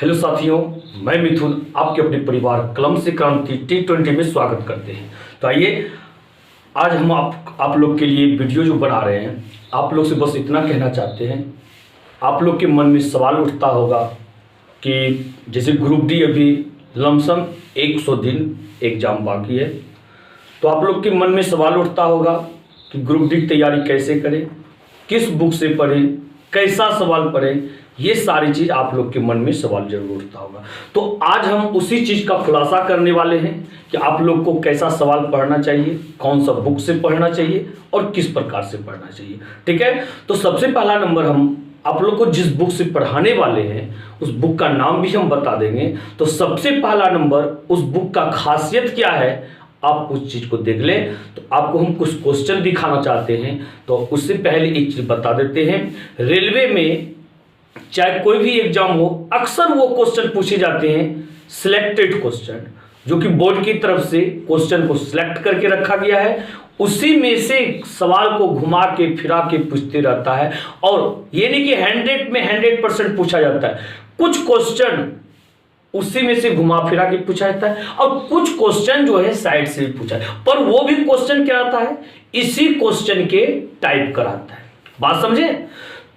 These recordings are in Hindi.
हेलो साथियों, मैं मिथुन आपके अपने परिवार कलम से क्रांति T20 में स्वागत करते हैं। तो आइए आज हम आप लोग के लिए वीडियो जो बना रहे हैं, आप लोग से बस इतना कहना चाहते हैं। आप लोग के मन में सवाल उठता होगा कि जैसे ग्रुप डी अभी लमसम 100 दिन एग्ज़ाम बाकी है, तो आप लोग के मन में सवाल उठता होगा कि ग्रुप डी की तैयारी कैसे करें, किस बुक से पढ़ें, कैसा सवाल पढ़ें। ये सारी चीज़ आप लोग के मन में सवाल जरूर उठता होगा। तो आज हम उसी चीज़ का खुलासा करने वाले हैं कि आप लोग को कैसा सवाल पढ़ना चाहिए, कौन सा बुक से पढ़ना चाहिए और किस प्रकार से पढ़ना चाहिए। ठीक है, तो सबसे पहला नंबर हम आप लोग को जिस बुक से पढ़ाने वाले हैं उस बुक का नाम भी हम बता देंगे। तो सबसे पहला नंबर उस बुक का खासियत क्या है, आप उस चीज़ को देख लें। तो आपको हम कुछ क्वेश्चन दिखाना चाहते हैं। तो उससे पहले एक चीज़ बता देते हैं, रेलवे में चाहे कोई भी एग्जाम हो, अक्सर वो क्वेश्चन पूछे जाते हैं सिलेक्टेड क्वेश्चन, जो कि बोर्ड की तरफ से क्वेश्चन को सिलेक्ट करके रखा गया है। उसी में से सवाल को घुमा के फिरा के पूछते रहता है। और ये नहीं कि 100 में 100% पूछा जाता है, कुछ क्वेश्चन उसी में से घुमा फिरा के पूछा जाता है और कुछ क्वेश्चन जो है साइड से भी पूछा है। पर वो भी क्वेश्चन क्या आता है, इसी क्वेश्चन के टाइप कराता है। बात समझे?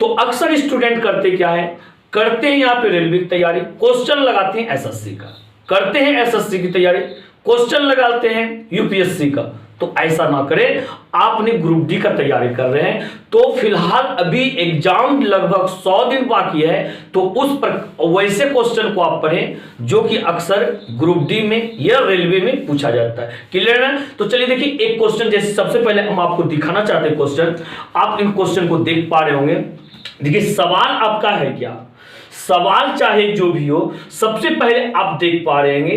तो अक्सर स्टूडेंट करते क्या है, करते हैं यहाँ पे रेलवे की तैयारी, क्वेश्चन लगाते हैं एसएससी का, करते हैं एसएससी की तैयारी, क्वेश्चन लगाते हैं यूपीएससी का। तो ऐसा ना करें। आपने ग्रुप डी का तैयारी कर रहे हैं तो फिलहाल अभी एग्जाम लगभग 100 दिन बाकी है, तो उस पर वैसे क्वेश्चन को आप पढ़ें जो कि अक्सर ग्रुप डी में या रेलवे में पूछा जाता है। क्लियर है? तो चलिए देखिए, एक क्वेश्चन जैसे सबसे पहले हम आपको दिखाना चाहते हैं क्वेश्चन। आप इन क्वेश्चन को देख पा रहे होंगे। देखिए सवाल आपका है क्या, सवाल चाहे जो भी हो, सबसे पहले आप देख पा रहे होंगे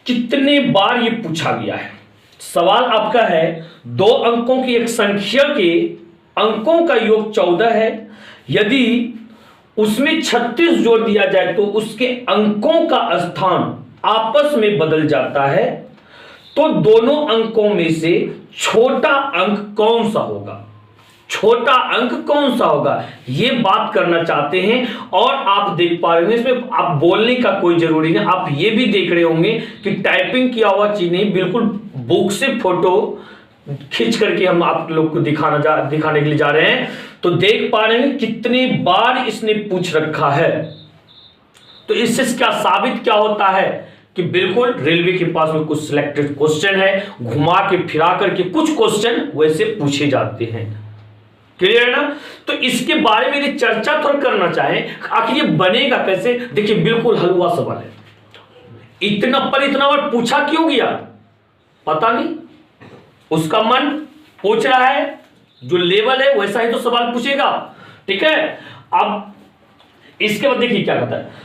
कितने बार ये पूछा गया है। सवाल आपका है, 2 अंकों की एक संख्या के अंकों का योग 14 है, यदि उसमें 36 जोड़ दिया जाए तो उसके अंकों का स्थान आपस में बदल जाता है, तो दोनों अंकों में से छोटा अंक कौन सा होगा, छोटा अंक कौन सा होगा, ये बात करना चाहते हैं। और आप देख पा रहे हैं, इसमें आप बोलने का कोई जरूरी नहीं, आप ये भी देख रहे होंगे कि टाइपिंग किया हुआ चीज नहीं, बिल्कुल बुक से फोटो खींच करके हम आप लोग को दिखाने के लिए जा रहे हैं। तो देख पा रहे हैं कितनी बार इसने पूछ रखा है। तो इससे क्या साबित क्या होता है कि बिल्कुल रेलवे के पास में कुछ सिलेक्टेड क्वेश्चन है, घुमा के फिरा करके कुछ क्वेश्चन वैसे पूछे जाते हैं। क्लियर है ना? तो इसके बारे में यदि चर्चा थोड़ा करना चाहें, आखिर ये बनेगा कैसे। देखिए बिल्कुल हलवा सवाल है, इतना बार पूछा क्यों गया पता नहीं, उसका मन पूछ रहा है, जो लेवल है वैसा ही तो सवाल पूछेगा। ठीक है, अब इसके बाद देखिए क्या कहता है,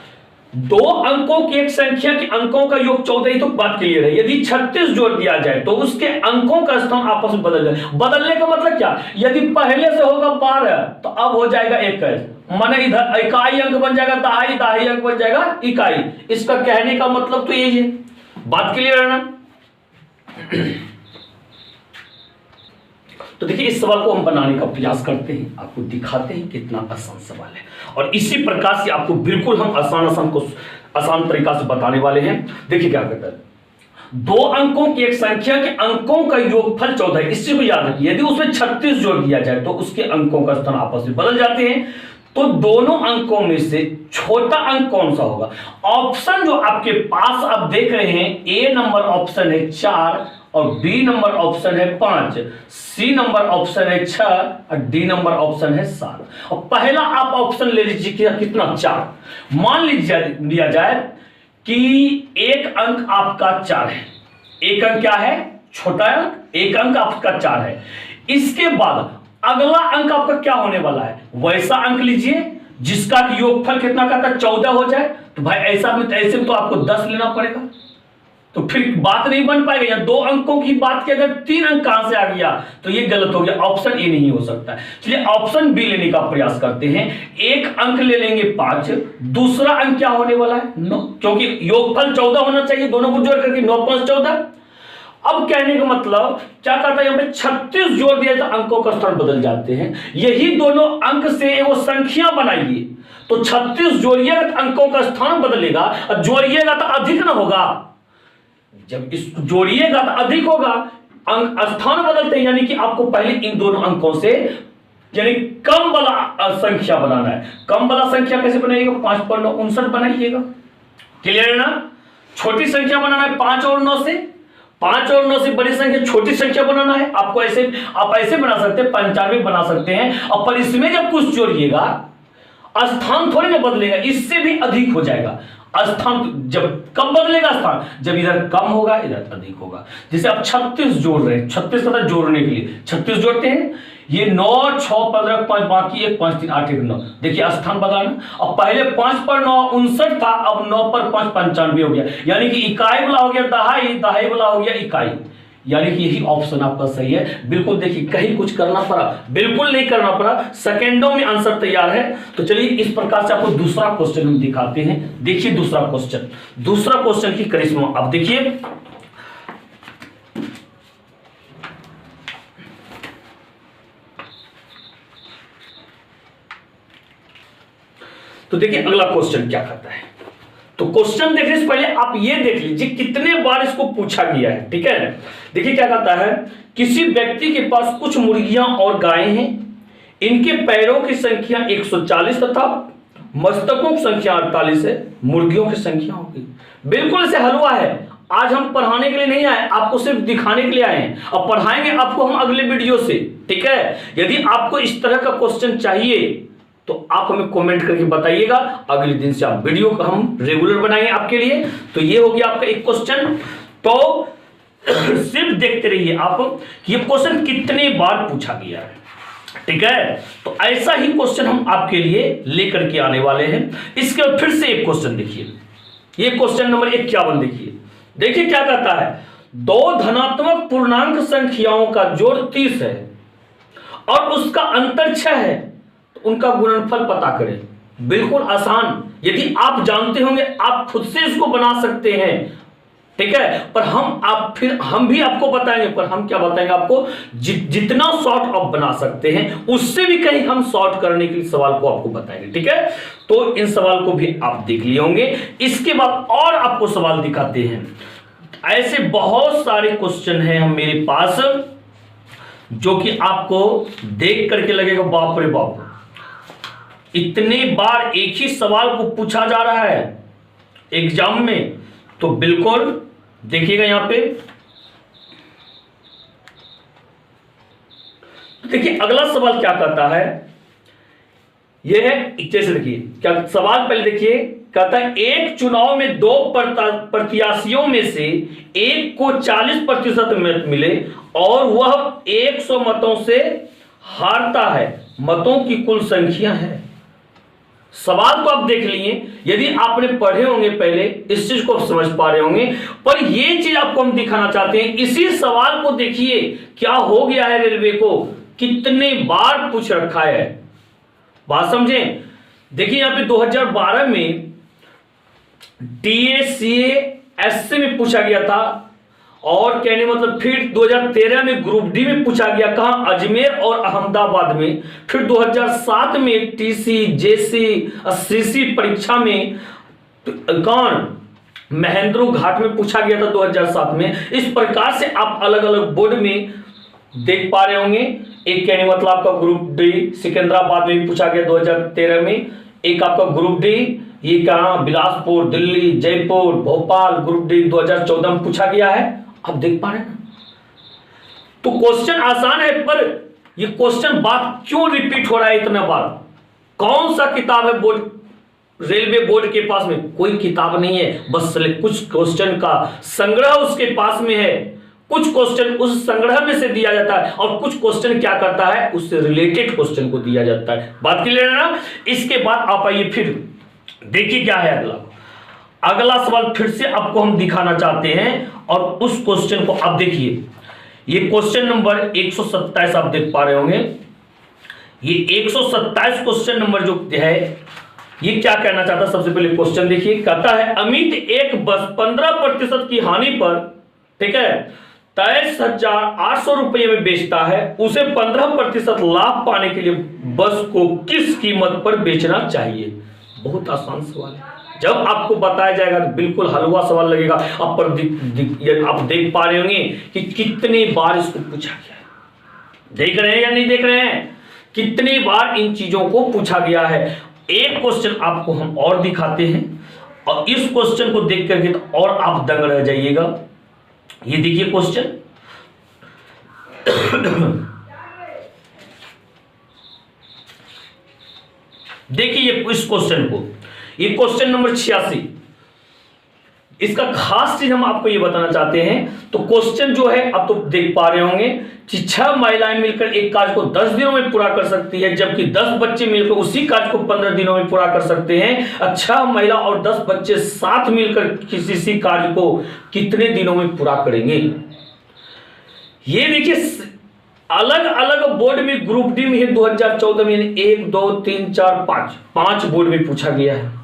2 अंकों की एक संख्या के अंकों का योग 14, तो बात क्लियर है। यदि 36 जोड़ दिया जाए तो उसके अंकों का स्थान आपस में बदल जाए। बदलने का मतलब क्या, यदि पहले से होगा 12 तो अब हो जाएगा 21, माने इधर इकाई अंक बन जाएगा दहाई, दहाई अंक बन जाएगा इकाई। इसका कहने का मतलब तो यही है। बात क्लियर है ना? तो देखिए इस सवाल को हम बनाने का प्रयास करते हैं, आपको दिखाते हैं कितना आसान सवाल है, और इसी प्रकार से आपको बिल्कुल हम आसान तरीका से बताने वाले हैं। देखिए क्या कहता है, 2 अंकों की एक संख्या के अंकों का योगफल 14 है। इसी को याद रखिए, यदि उसमें 36 जोड़ दिया जाए तो उसके अंकों का स्थान आपस में बदल जाते हैं, तो दोनों अंकों में से छोटा अंक कौन सा होगा। ऑप्शन जो आपके पास आप देख रहे हैं, ए नंबर ऑप्शन है 4 और बी नंबर ऑप्शन है 5, सी नंबर ऑप्शन है 6 और डी नंबर ऑप्शन है 7। और पहला आप ऑप्शन ले लीजिए कितना, 4। मान लिया जाए कि एक अंक आपका 4 है, एक अंक क्या है, छोटा अंक, एक अंक आपका 4 है। इसके बाद अगला अंक आपका क्या होने वाला है, वैसा अंक लीजिए जिसका योगफल कितना का था, 14 हो जाए। तो भाई ऐसे में तो आपको 10 लेना पड़ेगा, तो फिर बात नहीं बन पाएगा। या 2 अंकों की बात की, अगर 3 अंक कहां से आ गया तो ये गलत हो गया, ऑप्शन ए नहीं हो सकता। चलिए ऑप्शन बी लेने का प्रयास करते हैं। एक अंक ले लेंगे 5, दूसरा अंक क्या होने वाला है 9, क्योंकि योगफल 14 होना चाहिए, दोनों को जोड़ करके 9 5 14। अब कहने का मतलब क्या करता है, यहाँ पे 36 जोड़ दिया तो अंकों का स्थान बदल जाते हैं। यही दोनों अंक से वो संख्या बनाइए, तो 36 जोड़िएगा तो अंकों का स्थान बदलेगा, और जोड़िएगा तो अधिक ना होगा। जब इस जोड़िएगा तो अधिक होगा, अंक स्थान बदलते हैं, यानी कि आपको पहले इन दोनों अंकों से यानी कम वाला संख्या बनाना है। कम वाला संख्या कैसे बनाइएगा, 5 पर 9 59 बनाइएगा। क्लियर है ना। छोटी संख्या बनाना है 5 और 9 से, 5 और 9 से बड़ी संख्या छोटी संख्या बनाना है। आपको ऐसे आप ऐसे बना सकते हैं, 95 बना सकते हैं। और पर इसमें जब कुछ जोड़िएगा स्थान थोड़ी ना बदलेगा, इससे भी अधिक हो जाएगा। स्थान जब कम बदलेगा स्थान, जब इधर कम होगा इधर अधिक होगा। जैसे आप 36 जोड़ रहे हैं, 36 का जोड़ने के लिए 36 जोड़ते हैं, ये 9 6 15 5 बाकी 1 5 3 8 1 9। देखिए स्थान बदलना। अब पहले 5 पर 9 59 था, अब 9 पर 5 95 हो गया, यानी कि इकाई वाला हो गया दहाई, दहाई वाला हो गया इकाई। यानी कि यही ऑप्शन आपका सही है। बिल्कुल देखिए, कहीं कुछ करना पड़ा, बिल्कुल नहीं करना पड़ा, सेकेंडों में आंसर तैयार है। तो चलिए इस प्रकार से आपको दूसरा क्वेश्चन हम दिखाते हैं। देखिए दूसरा क्वेश्चन की करिश्मा आप देखिए। तो देखिए अगला क्वेश्चन क्या करता है। तो क्वेश्चन देखने से पहले आप ये देख लीजिए कितने बार इसको पूछा गया है। ठीक है, देखिए क्या कहता है, किसी व्यक्ति के पास कुछ मुर्गियां और गायें हैं, इनके पैरों की संख्या 140 तथा मस्तकों की संख्या 48 है, मुर्गियों की संख्या होगी। बिल्कुल से हलवा है। आज हम पढ़ाने के लिए नहीं आए, आपको सिर्फ दिखाने के लिए आए हैं, और पढ़ाएंगे आपको हम अगले वीडियो से। ठीक है, यदि आपको इस तरह का क्वेश्चन चाहिए तो आप हमें कमेंट करके बताइएगा, अगले दिन से आप वीडियो को हम रेगुलर बनाएंगे आपके लिए। तो ये हो गया आपका एक क्वेश्चन। तो सिर्फ देखते रहिए आप कि ये क्वेश्चन कितने बार पूछा गया है। ठीक है, तो ऐसा ही क्वेश्चन हम आपके लिए लेकर के आने वाले हैं। इसके बाद फिर से एक क्वेश्चन देखिए, ये क्वेश्चन नंबर 51 देखिए। देखिए क्या कहता है, 2 धनात्मक पूर्णांक संख्याओं का जोड़ 30 है और उसका अंतर 6 है, उनका गुणनफल पता करें। बिल्कुल आसान, यदि आप जानते होंगे आप खुद से इसको बना सकते हैं। ठीक है, पर हम भी आपको बताएंगे, पर हम क्या बताएंगे आपको, जितना शॉर्ट आप बना सकते हैं उससे भी कहीं हम शॉर्ट करने के लिए सवाल को आपको बताएंगे। ठीक है, तो इन सवाल को भी आप देख लिए होंगे। इसके बाद और आपको सवाल दिखाते हैं। ऐसे बहुत सारे क्वेश्चन हैं हम मेरे पास जो कि आपको देख करके लगेगा बाप रे बाप, इतने बार एक ही सवाल को पूछा जा रहा है एग्जाम में। तो बिल्कुल देखिएगा यहां पे, देखिए अगला सवाल क्या कहता है, यह है जैसे देखिए क्या सवाल, पहले देखिए कहता है, एक चुनाव में 2 प्रत्याशियों में से एक को 40% मत मिले और वह 100 मतों से हारता है, मतों की कुल संख्या है। सवाल तो आप देख लिए, यदि आपने पढ़े होंगे पहले इस चीज को आप समझ पा रहे होंगे, पर ये चीज आपको हम दिखाना चाहते हैं। इसी सवाल को देखिए क्या हो गया है, रेलवे को कितने बार पूछ रखा है, बात समझें। देखिए यहां पे 2012 में DACA में पूछा गया था, और कहने मतलब फिर 2013 में ग्रुप डी में पूछा गया, कहां, अजमेर और अहमदाबाद में। फिर 2007 में TC JC CC परीक्षा में कौन, महेंद्र घाट में पूछा गया था 2007 में। इस प्रकार से आप अलग अलग बोर्ड में देख पा रहे होंगे। एक कहने मतलब आपका ग्रुप डी सिकंदराबाद में भी पूछा गया 2013 में, एक आपका ग्रुप डी ये कहां, बिलासपुर, दिल्ली, जयपुर, भोपाल, ग्रुप डी 2014 में पूछा गया है। आप देख पा रहे हैं ना। तो क्वेश्चन आसान है, पर ये क्वेश्चन बात क्यों रिपीट हो रहा है इतना बार। कौन सा किताब है बोर्ड, रेलवे बोर्ड के पास में कोई किताब नहीं है, बस कुछ क्वेश्चन का संग्रह उसके पास में है। कुछ क्वेश्चन उस संग्रह में से दिया जाता है और कुछ क्वेश्चन क्या करता है, उससे रिलेटेड क्वेश्चन को दिया जाता है। बात क्लियर है ना। इसके बाद आप आइए फिर देखिए क्या है अगला सवाल फिर से आपको हम दिखाना चाहते हैं, और उस क्वेश्चन को आप देखिए। ये क्वेश्चन नंबर 127 आप देख पा रहे होंगे। ये 127 क्वेश्चन नंबर जो है ये क्या कहना चाहता है, सबसे पहले क्वेश्चन देखिए। कहता है, अमित एक बस 15% की हानि पर, ठीक है, 23,800 रुपये में बेचता है, उसे 15% लाभ पाने के लिए बस को किस कीमत पर बेचना चाहिए? बहुत आसान सवाल है। जब आपको बताया जाएगा तो बिल्कुल हलवा सवाल लगेगा। आप देख पा रहे होंगे कि कितनी बार इसको पूछा गया है। देख रहे हैं या नहीं देख रहे हैं? कितनी बार इन चीजों को पूछा गया है। एक क्वेश्चन आपको हम और दिखाते हैं और इस क्वेश्चन को देख करके तो और आप दंग रह जाइएगा। ये देखिए क्वेश्चन, देखिए इस क्वेश्चन को, ये क्वेश्चन नंबर 86। इसका खास चीज हम आपको ये बताना चाहते हैं। तो क्वेश्चन जो है आप तो देख पा रहे होंगे कि 6 महिलाएं मिलकर एक कार्य को 10 दिनों में पूरा कर सकती है, जबकि 10 बच्चे मिलकर उसी कार्य को 15 दिनों में पूरा कर सकते हैं। 6 महिला और 10 बच्चे साथ मिलकर किसी कार्य को कितने दिनों में पूरा करेंगे? ये देखिए अलग अलग बोर्ड में, ग्रुप डी में है 2014 में 1 2 3 4 5 बोर्ड में पूछा गया है।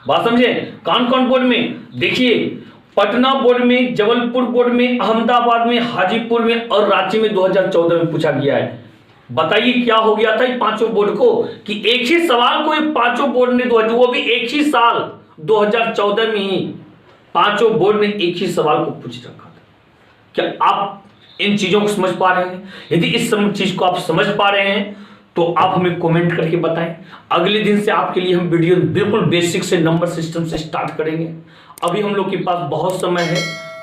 बात समझे? कौन कौन बोर्ड में? देखिए पटना बोर्ड में, जबलपुर बोर्ड में, अहमदाबाद में, हाजीपुर में और रांची में 2014 में पूछा गया है। बताइए क्या हो गया था ये पांचों बोर्ड को कि एक ही सवाल को ये पांचों बोर्ड ने, वो भी एक ही साल 2014 में ही पांचों बोर्ड ने एक ही सवाल को पूछ रखा था। क्या आप इन चीजों को समझ पा रहे हैं? यदि इस चीज को आप समझ पा रहे हैं तो आप हमें कमेंट करके बताएं। अगले दिन से आपके लिए हम वीडियो बिल्कुल बेसिक से नंबर सिस्टम से स्टार्ट करेंगे। अभी हम लोग के पास बहुत समय है,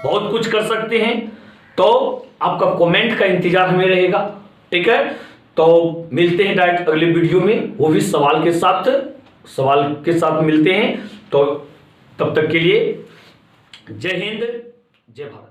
बहुत कुछ कर सकते हैं, तो आपका कमेंट का इंतजार हमें रहेगा। ठीक है, तो मिलते हैं डायरेक्ट अगले वीडियो में, वो भी सवाल के साथ मिलते हैं। तो तब तक के लिए जय हिंद, जय भारत।